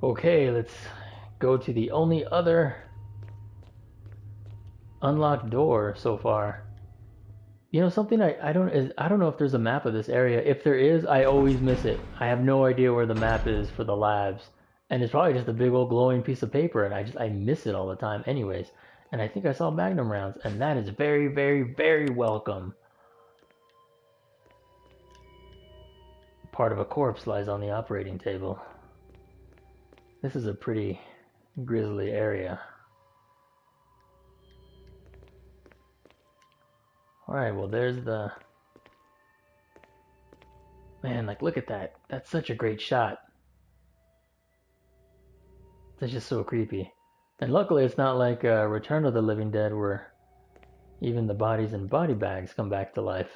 Okay, let's go to the only other unlocked door so far. You know something I don't know if there's a map of this area. If there is, I always miss it. I have no idea where the map is for the labs. And it's probably just a big old glowing piece of paper and I miss it all the time anyways. And I think I saw magnum rounds and that is very, very, very welcome. Part of a corpse lies on the operating table. This is a pretty grisly area. Alright, well there's the... Man, like look at that. That's such a great shot. That's just so creepy. And luckily it's not like Return of the Living Dead where even the bodies in body bags come back to life.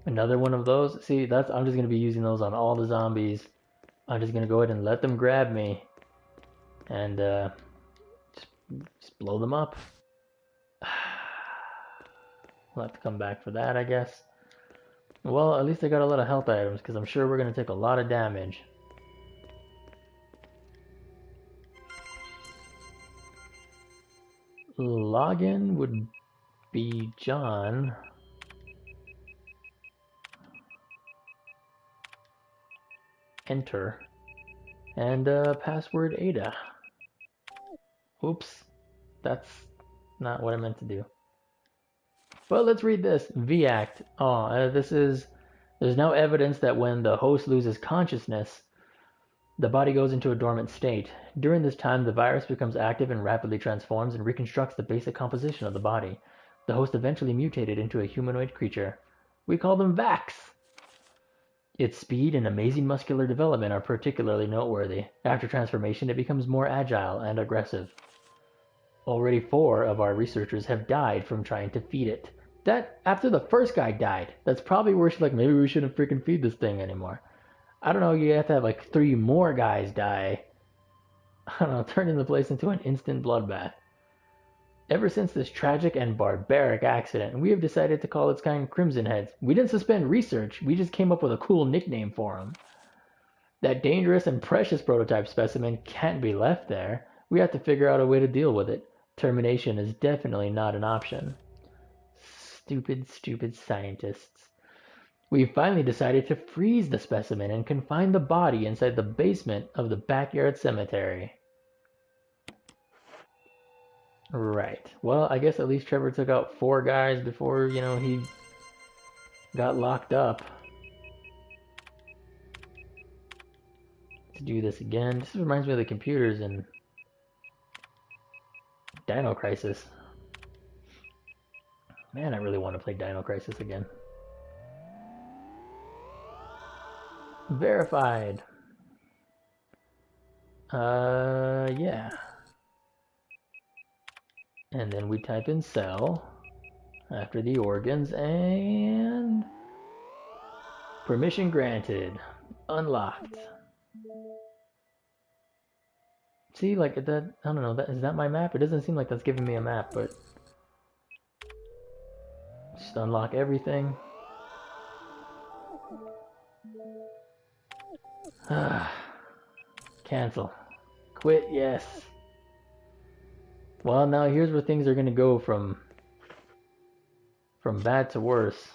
Another one of those. See, I'm just gonna be using those on all the zombies. I'm just gonna go ahead and let them grab me, and just blow them up. I'll have to come back for that, I guess. Well, at least I got a lot of health items because I'm sure we're gonna take a lot of damage. Login would be John. Enter. And password Ada. Oops. That's not what I meant to do. But let's read this. VAct. There's no evidence that when the host loses consciousness, the body goes into a dormant state. During this time, the virus becomes active and rapidly transforms and reconstructs the basic composition of the body. The host eventually mutated into a humanoid creature. We call them Vax. Its speed and amazing muscular development are particularly noteworthy. After transformation, it becomes more agile and aggressive. Already 4 of our researchers have died from trying to feed it. That, after the first guy died, that's probably where she's like, maybe we shouldn't freaking feed this thing anymore. I don't know, you have to have like 3 more guys die. I don't know, turning the place into an instant bloodbath. Ever since this tragic and barbaric accident, we have decided to call its kind Crimson Heads. We didn't suspend research, we just came up with a cool nickname for them. That dangerous and precious prototype specimen can't be left there. We have to figure out a way to deal with it. Termination is definitely not an option. Stupid, stupid scientists. We finally decided to freeze the specimen and confine the body inside the basement of the backyard cemetery. Right. Well, I guess at least Trevor took out 4 guys before, he got locked up. Let's do this again. This reminds me of the computers in Dino Crisis. Man, I really want to play Dino Crisis again. Verified. Yeah. And then we type in cell after the organs and permission granted. Unlocked. See, like that, I don't know, is that my map? It doesn't seem like that's giving me a map, but just unlock everything. Cancel. Quit, yes. Well, now here's where things are gonna go from bad to worse.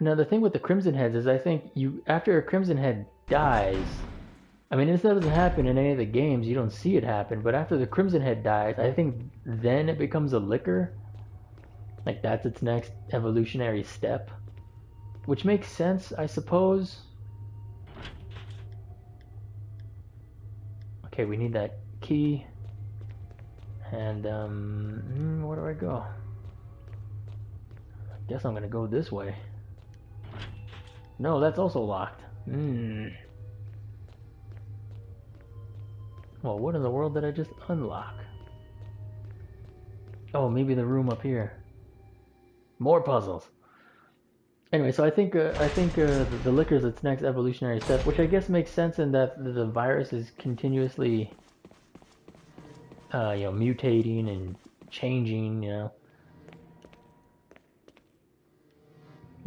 Now the thing with the Crimson Heads is I think after a Crimson Head dies, I mean this doesn't happen in any of the games, you don't see it happen, but after the Crimson Head dies, I think then it becomes a licker. Like that's its next evolutionary step. Which makes sense, I suppose. Okay, we need that key. And, where do I go? I guess I'm gonna go this way. No, that's also locked. Well, what in the world did I just unlock? Oh, maybe the room up here. More puzzles. Anyway, so I think the liquor is its next evolutionary step, which I guess makes sense in that the virus is continuously, mutating and changing,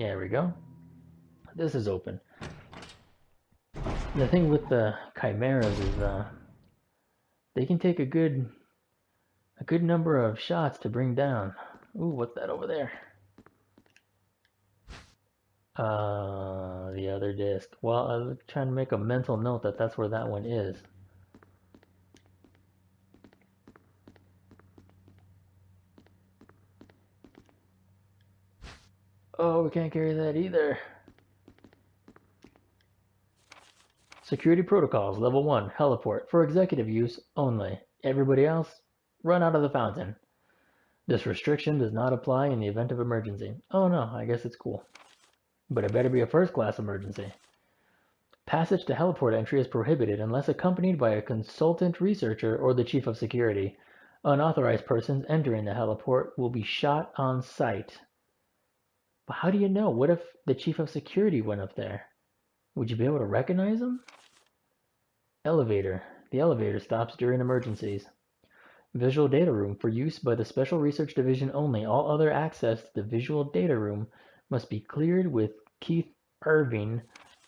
There we go. This is open. The thing with the chimeras is they can take a good number of shots to bring down. Ooh, what's that over there? The other disc. Well, I was trying to make a mental note that that's where that one is. Oh, we can't carry that either. Security protocols, level 1, heliport, for executive use only. Everybody else, run out of the fountain. This restriction does not apply in the event of emergency. Oh no, I guess it's cool. But it better be a first-class emergency. Passage to heliport entry is prohibited unless accompanied by a consultant researcher or the chief of security. Unauthorized persons entering the heliport will be shot on sight. But how do you know? What if the chief of security went up there? Would you be able to recognize him? Elevator. The elevator stops during emergencies. Visual data room for use by the Special Research Division only. All other access to the visual data room must be cleared with Keith Irving,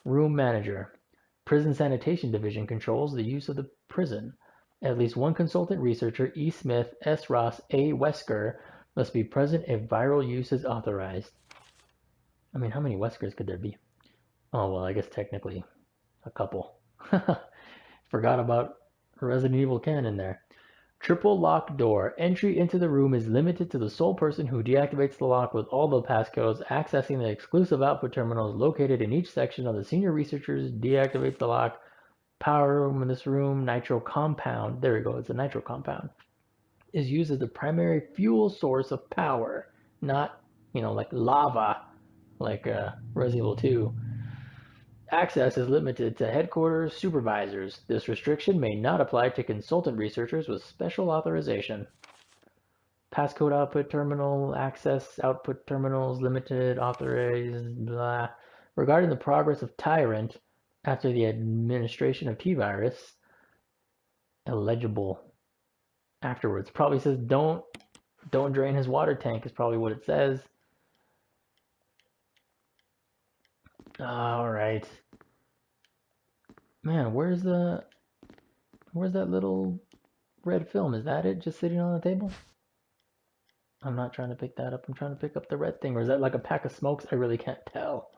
room manager. Prison Sanitation Division controls the use of the prison. At least one consultant researcher, E. Smith, S. Ross, A. Wesker, must be present if viral use is authorized. I mean, how many Weskers could there be? Oh, well, I guess technically a couple. Forgot about Resident Evil canon there. Triple lock door. Entry into the room is limited to the sole person who deactivates the lock with all the passcodes. Accessing the exclusive output terminals located in each section of the senior researchers deactivates the lock. Power room in this room. Nitro compound. There we go. It's a nitro compound. Is used as the primary fuel source of power. Not, like lava, like Resident Evil 2. Access is limited to headquarters supervisors. This restriction may not apply to consultant researchers with special authorization. Passcode output terminal, access output terminals, limited, authorized, blah. Regarding the progress of Tyrant after the administration of T-Virus, illegible afterwards. Probably says don't drain his water tank is probably what it says. All right. Man, where's that little red film? Is that it just sitting on the table? I'm not trying to pick that up. I'm trying to pick up the red thing. Or is that like a pack of smokes? I really can't tell.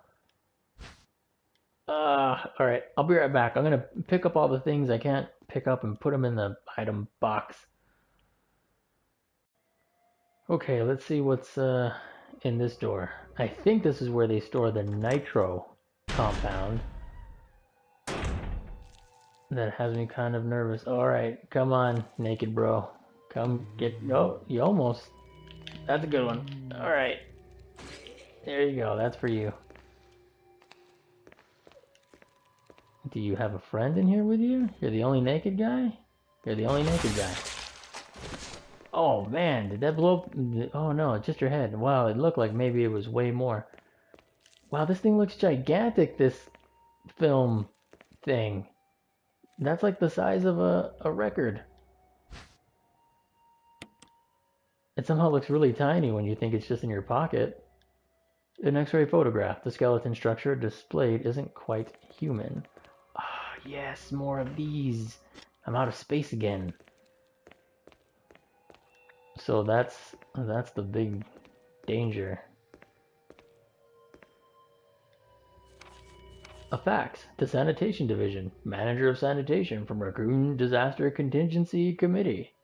All right. I'll be right back. I'm going to pick up all the things I can't pick up and put them in the item box. Okay, let's see what's in this door. I think this is where they store the nitro compound. That has me kind of nervous. Alright, come on, naked bro. Come get... Oh, you almost... That's a good one. Alright. There you go, that's for you. Do you have a friend in here with you? You're the only naked guy? You're the only naked guy. Oh man, did that blow up? Oh no, it's just your head. Wow, it looked like maybe it was way more. Wow, this thing looks gigantic, this film thing. That's like the size of a record. It somehow looks really tiny when you think it's just in your pocket. An X-ray photograph. The skeleton structure displayed isn't quite human. Ah, yes, more of these. I'm out of space again. So that's the big danger. A fax to Sanitation Division. Manager of Sanitation from Raccoon Disaster Contingency Committee.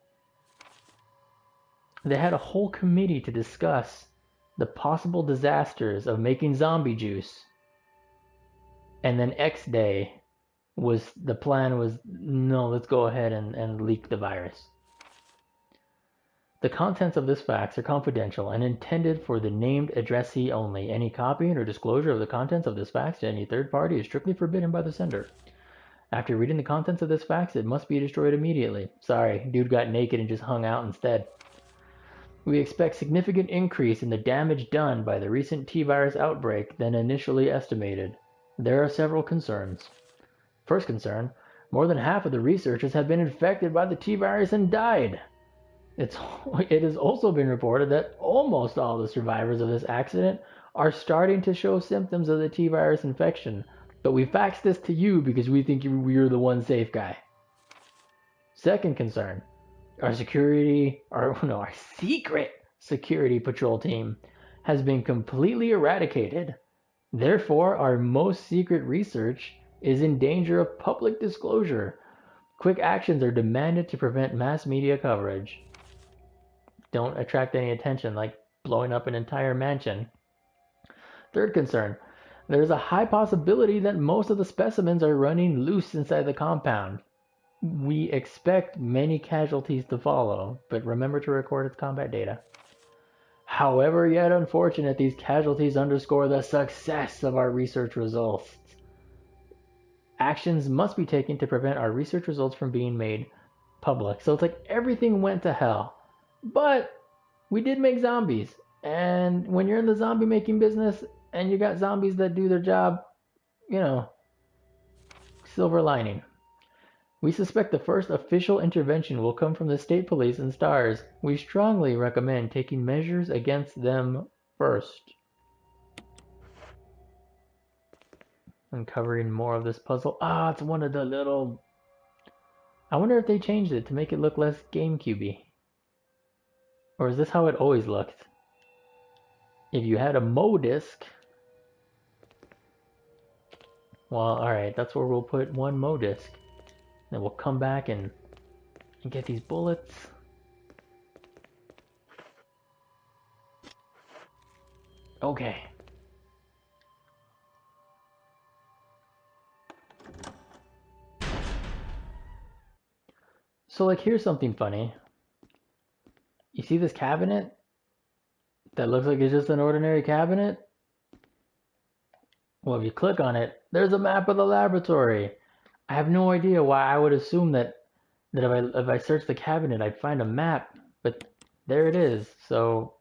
They had a whole committee to discuss the possible disasters of making zombie juice. And then X Day the plan was, no, let's go ahead and leak the virus. The contents of this fax are confidential and intended for the named addressee only. Any copying or disclosure of the contents of this fax to any third party is strictly forbidden by the sender. After reading the contents of this fax, it must be destroyed immediately. Sorry, dude got naked and just hung out instead. We expect significant increase in the damage done by the recent T-virus outbreak than initially estimated. There are several concerns. First concern, more than half of the researchers have been infected by the T-virus and died. It has also been reported that almost all the survivors of this accident are starting to show symptoms of the T-virus infection, but we faxed this to you because we think you're the one safe guy. Second concern, our secret security patrol team has been completely eradicated. Therefore, our most secret research is in danger of public disclosure. Quick actions are demanded to prevent mass media coverage. Don't attract any attention, like blowing up an entire mansion. Third concern, there's a high possibility that most of the specimens are running loose inside the compound. We expect many casualties to follow, but remember to record its combat data. However, yet unfortunate, these casualties underscore the success of our research results. Actions must be taken to prevent our research results from being made public. So it's like everything went to hell. But we did make zombies. And when you're in the zombie making business and you got zombies that do their job, you know, silver lining. We suspect the first official intervention will come from the state police and STARS. We strongly recommend taking measures against them first. Uncovering more of this puzzle. Ah, it's one of the little... I wonder if they changed it to make it look less GameCube-y. Or is this how it always looked? If you had a Mo disc... Well, alright, that's where we'll put one Mo disc. Then we'll come back and get these bullets. Okay. So like here's something funny. You see this cabinet? That looks like it's just an ordinary cabinet? Well, if you click on it, there's a map of the laboratory. I have no idea why I would assume that if I search the cabinet, I'd find a map, but there it is. So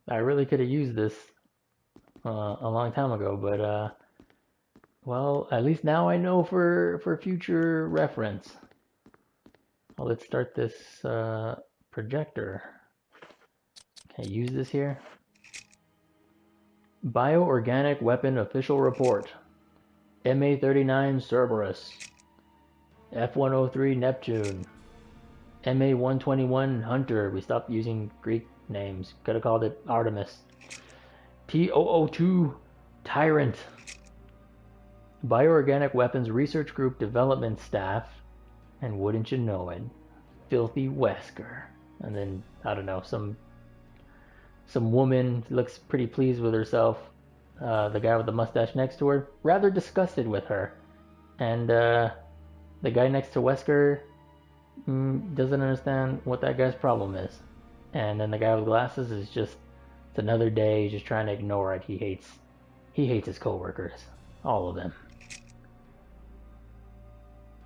I really could have used this a long time ago, but well, at least now I know for future reference. Well, let's start this projector. Can I use this here? Bioorganic Weapon Official Report. MA-39 Cerberus, F-103 Neptune, MA-121 Hunter. We stopped using Greek names. Could have called it Artemis. T-002 Tyrant. Bioorganic Weapons Research Group Development Staff. And wouldn't you know it, Filthy Wesker. And then, I don't know, some woman looks pretty pleased with herself. The guy with the mustache next to her, rather disgusted with her. And the guy next to Wesker doesn't understand what that guy's problem is. And then the guy with glasses is just, it's another day, he's just trying to ignore it. He hates his coworkers. All of them.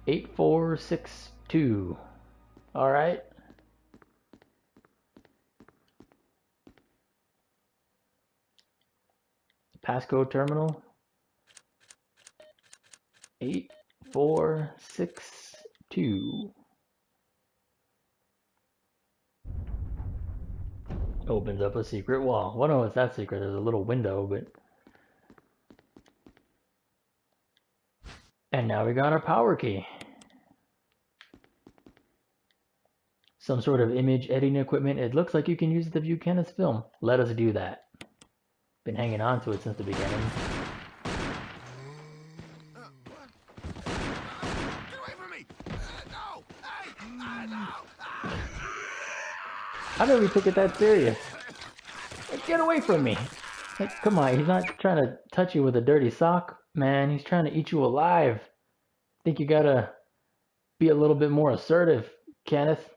8462. Alright. Passcode terminal 8462. Opens up a secret wall. Well, no, it's that secret. There's a little window, but... And now we got our power key. Some sort of image editing equipment. It looks like you can use it to view Kenneth's film. Let us do that. Been hanging on to it since the beginning. Get away from me! No! No! How did we take it that serious? Like, get away from me! Like, come on, he's not trying to touch you with a dirty sock, man. He's trying to eat you alive. I think you gotta be a little bit more assertive, Kenneth.